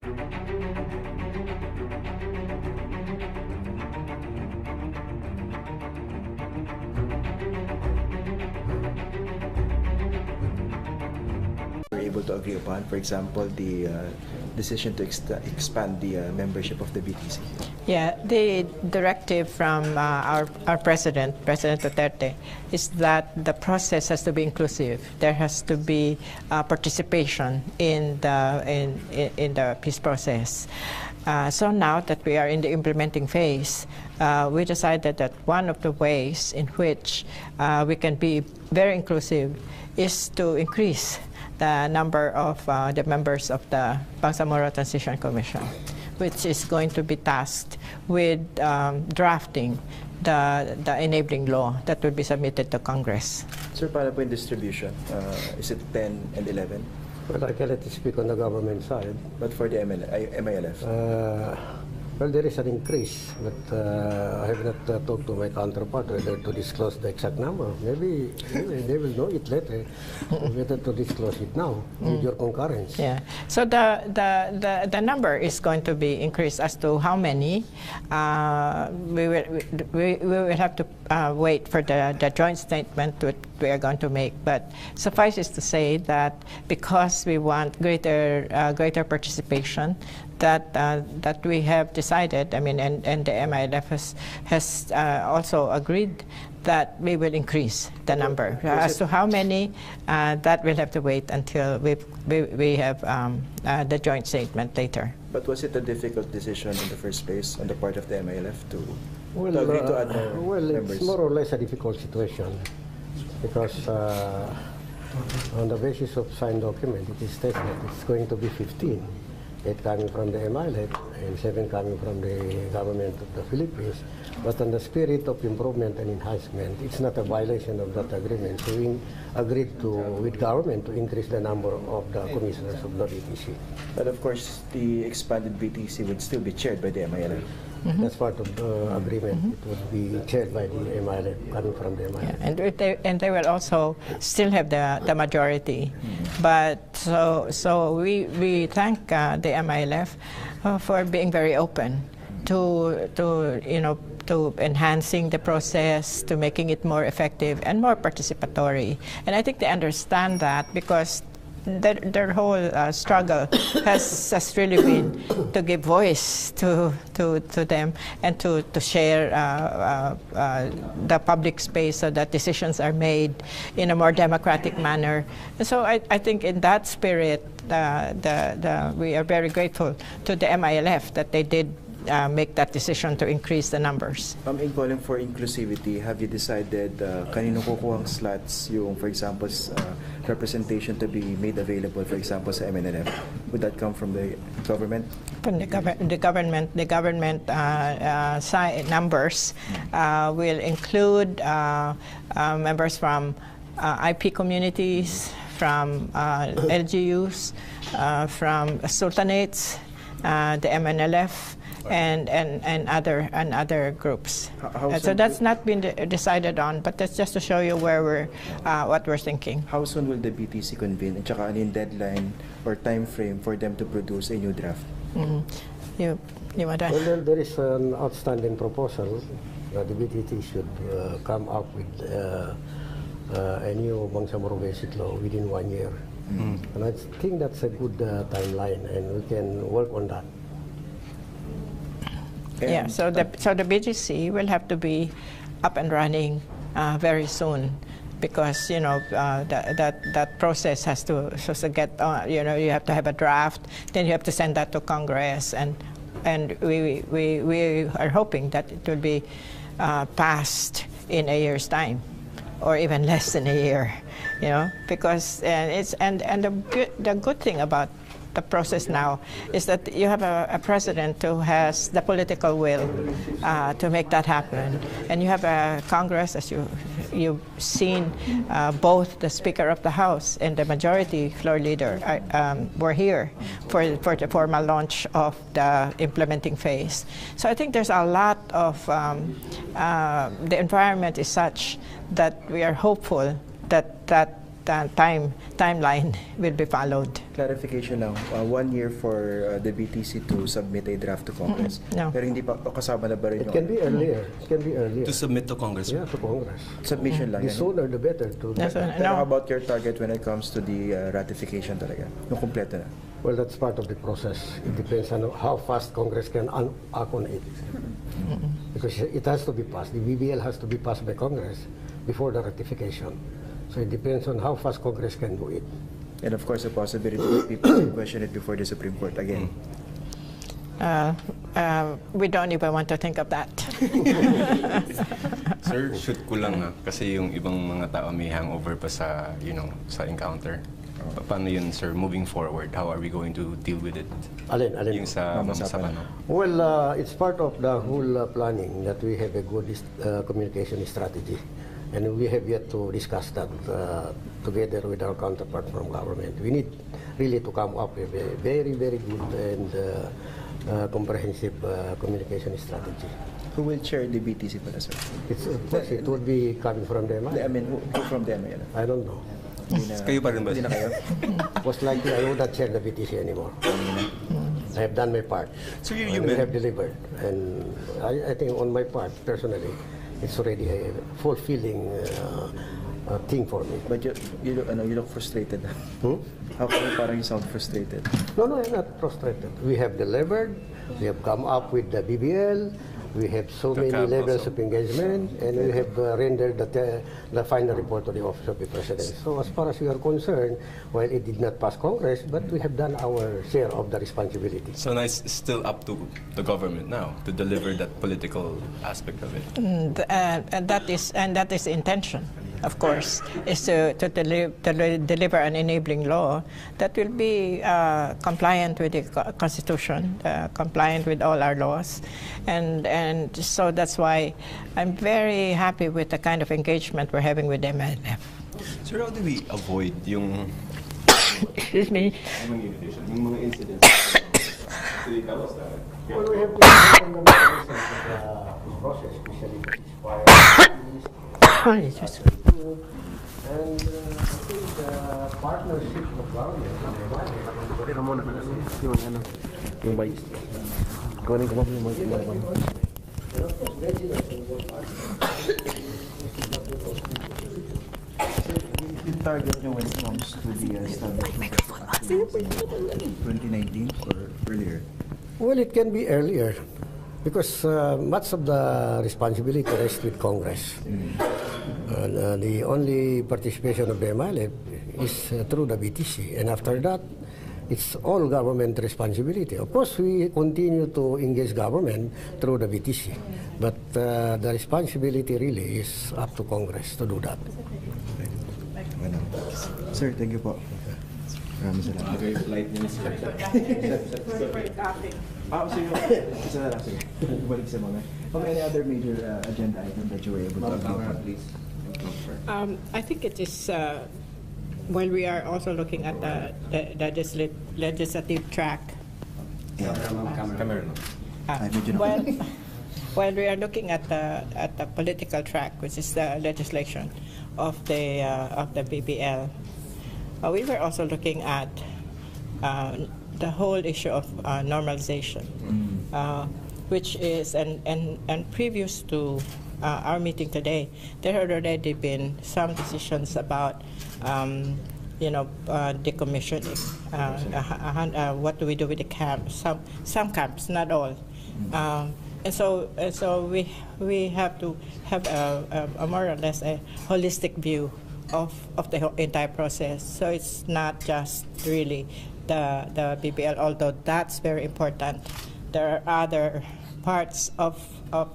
Able to agree upon, for example, the decision to expand the membership of the BTC? Yeah, the directive from our President Duterte, is that the process has to be inclusive. There has to be participation in the peace process. So now that we are in the implementing phase, we decided that one of the ways in which we can be very inclusive is to increase the number of the members of the Bangsamoro Transition Commission, which is going to be tasked with drafting the enabling law that will be submitted to Congress. Sir, paano po yung distribution? Is it 10 and 11? Well, I cannot speak on the government side. But for the MILF? Well, there is an increase, but I have not talked to my counterpart whether to disclose the exact number. Maybe they will know it later. Better to disclose it now with your concurrence. Yeah. So the number is going to be increased. As to how many, we will have to wait for the joint statement that we are going to make. But suffice it to say that because we want greater participation, that we have decided, I mean, and the MILF has also agreed that we will increase the number. As to how many, that we'll have to wait until we have the joint statement later. But was it a difficult decision in the first place on the part of the MILF to agree to add more members? It's more or less a difficult situation because on the basis of signed document, it is stated that it's going to be 15. 8 coming from the MILF and 7 coming from the government of the Philippines. But on the spirit of improvement and enhancement, it's not a violation of that agreement. So we agreed with government to increase the number of the commissioners of the BTC. But of course, the expanded BTC would still be chaired by the MILF. That's part of the agreement. It would be chaired by the MILF, coming from the MILF. Yeah, and they will also still have the majority. But so we thank the MILF for being very open to enhancing the process, to making it more effective and more participatory. And I think they understand that because their whole struggle has really been to give voice to them and to share the public space so that decisions are made in a more democratic manner. And so I think in that spirit, we are very grateful to the MILF that they did make that decision to increase the numbers. In calling for inclusivity, have you decided kanino kukuhang slots yung, for example, representation to be made available, for example, sa MNLF? Would that come from the government? From the government numbers will include members from IP communities, from LGUs, from sultanates, the MNLF, and other groups. So that's not been decided on, but that's just to show you where what we're thinking. How soon will the BTC convene? And tsaka ano deadline or time frame for them to produce a new draft? You want to? Well, there is an outstanding proposal that the BTC should come up with a new Bangsamoro basic law within 1 year. And I think that's a good timeline, and we can work on that. Yeah, so the BGC will have to be up and running very soon, because that process has to get you have to have a draft, then you have to send that to Congress, and we are hoping that it will be passed in a year's time, or even less than a year, because the good thing about the process now is that you have a president who has the political will to make that happen, and you have a Congress, as you've seen, both the Speaker of the House and the Majority Floor Leader were here for the formal launch of the implementing phase. So I think there's a lot of the environment is such that we are hopeful that timeline will be followed. Clarification lang, 1 year for the BTC to submit a draft to Congress. No. Pero hindi pa kasama na ba rin It can be earlier. It can be earlier. To submit to Congress. Yeah, to Congress. submission lang The yan? sooner the better. Yes, sir. Pero how No. about your target when it comes to the ratification talaga? Yung kompleto na. Well, that's part of the process. It depends on how fast Congress can act on it. Because it has to be passed. The BBL has to be passed by Congress before the ratification. So it depends on how fast Congress can do it. And of course, the possibility that people will question it before the Supreme Court again. We don't even want to think of that. Sir, shoot ko lang kasi yung ibang mga tao may hangover pa sa, sa encounter. Paano yun, sir, moving forward? How are we going to deal with it? Alin? Yung sa Bangsamoro. Well, it's part of the whole planning that we have a good communication strategy. And we have yet to discuss that together with our counterpart from government. We need really to come up with a very, very good and comprehensive communication strategy. Who will chair the BTC pala, sir? Of course, it would be coming from them. I mean, who from them? Yan? I don't know. Kayo pa rin ba? Hindi na kayo? Most likely, I would not chair the BTC anymore. I have done my part. So you and we have delivered. And I think on my part, personally, it's already a fulfilling thing for me. But you look frustrated. How come parang you sound frustrated? No, I'm not frustrated. We have delivered. We have come up with the BBL. We have so The many CAB levels also. of engagement, and we have rendered the final report to the Office of the President. So as far as we are concerned, while it did not pass Congress, but we have done our share of the responsibility. So now it's still up to the government now to deliver that political aspect of it. And that is the intention, of course, is to deliver an enabling law that will be compliant with the Constitution, compliant with all our laws, and so that's why I'm very happy with the kind of engagement we're having with MNF. Sir, how do we avoid yung Excuse me. yung mga incidents? Well, we have to understand the mechanisms of the process, especially Sorry, just- and I think the partnership of government Yung mic. Kunin ko yung mic. Yung target nyo when it comes to the establishment of 2019 or earlier? Well, it can be earlier because much of the responsibility rests with Congress. The only participation of the MLF is through the BTC, and after that, it's all government responsibility. Of course, we continue to engage government through the BTC, but the responsibility really is up to Congress to do that. Sir, thank you po. Maraming salamat. very polite niya, sir. Sige. Isa na lang, sige. Balik sa mga. Any other major agenda item that you were able to update, please? I think it is, while we are also looking at the legislative track, Camera. while we are looking at the political track, which is the legislation of the BBL, we were also looking at the whole issue of normalization, which is and previous to our meeting today, there had already been some decisions about decommissioning. What do we do with the camps? Some camps, not all. And so we have to have a more or less a holistic view of the entire process. So it's not just really the BBL, although that's very important. There are other parts of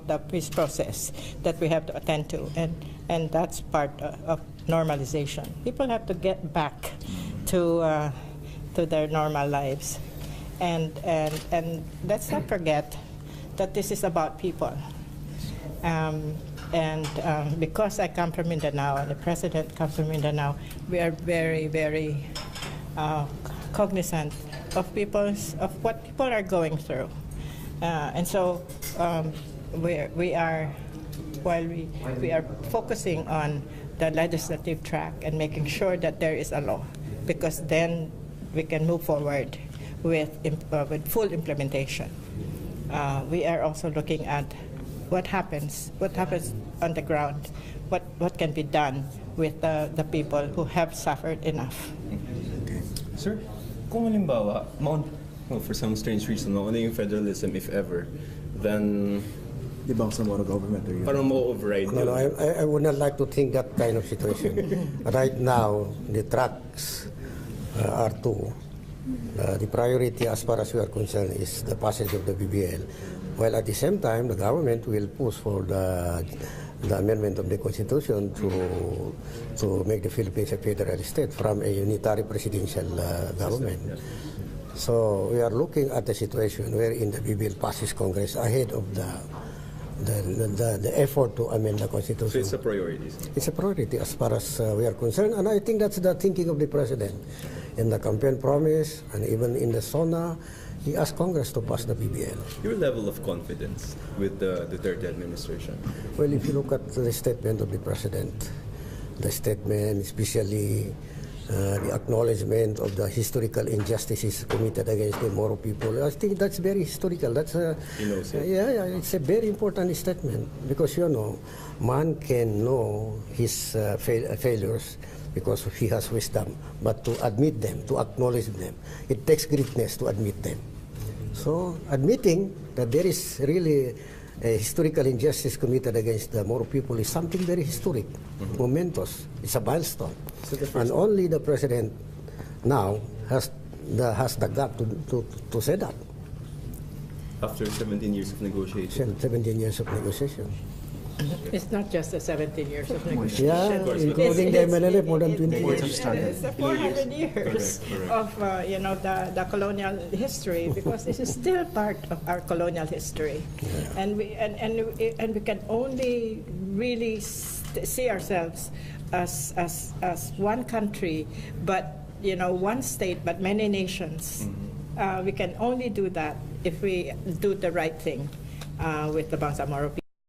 the peace process that we have to attend to, and that's part of normalization. People have to get back to their normal lives, and let's not forget that this is about people. Because I come from Mindanao and the president comes from Mindanao, we are very, very cognizant of what people are going through, and so while we are focusing on the legislative track and making sure that there is a law, because then we can move forward with full implementation. We are also looking at what happens on the ground, what can be done with the people who have suffered enough. Sir, kung halimbawa, for some strange reason, mauna yung federalism, if ever, then The Bangsamoro government. Or parang ma-override No, yun. I would not like to think that kind of situation. Right now, the tracks are two. The priority as far as we are concerned is the passage of the BBL, while at the same time, the government will push for the amendment of the Constitution to make the Philippines a federal state from a unitary presidential government. So we are looking at a situation wherein the BBL passes Congress ahead of the effort to amend the Constitution. So it's a priority. It's a priority as far as we are concerned, and I think that's the thinking of the President. In the campaign promise, and even in the SONA, he asked Congress to pass the BBL. Your level of confidence with the Duterte administration? Well, if you look at the statement of the President, the statement, especially the acknowledgement of the historical injustices committed against the Moro people, I think that's very historical. That's yeah, it's a very important statement, because man can know his failures because he has wisdom, but to admit them, to acknowledge them, it takes greatness to admit them. So admitting that there is really a historical injustice committed against the Moro people is something very historic, momentous. It's a milestone. And only the President now has the gap to say that. After 17 years of negotiation? 17 years of negotiation. It's not just the 17 years of negotiation. Yeah, including the MNLF, more than 20 years. It's the 400 years of the colonial history, because this is still part of our colonial history, and we can only really see ourselves as one country, but one state but many nations. We can only do that if we do the right thing with the Bangsamoro people.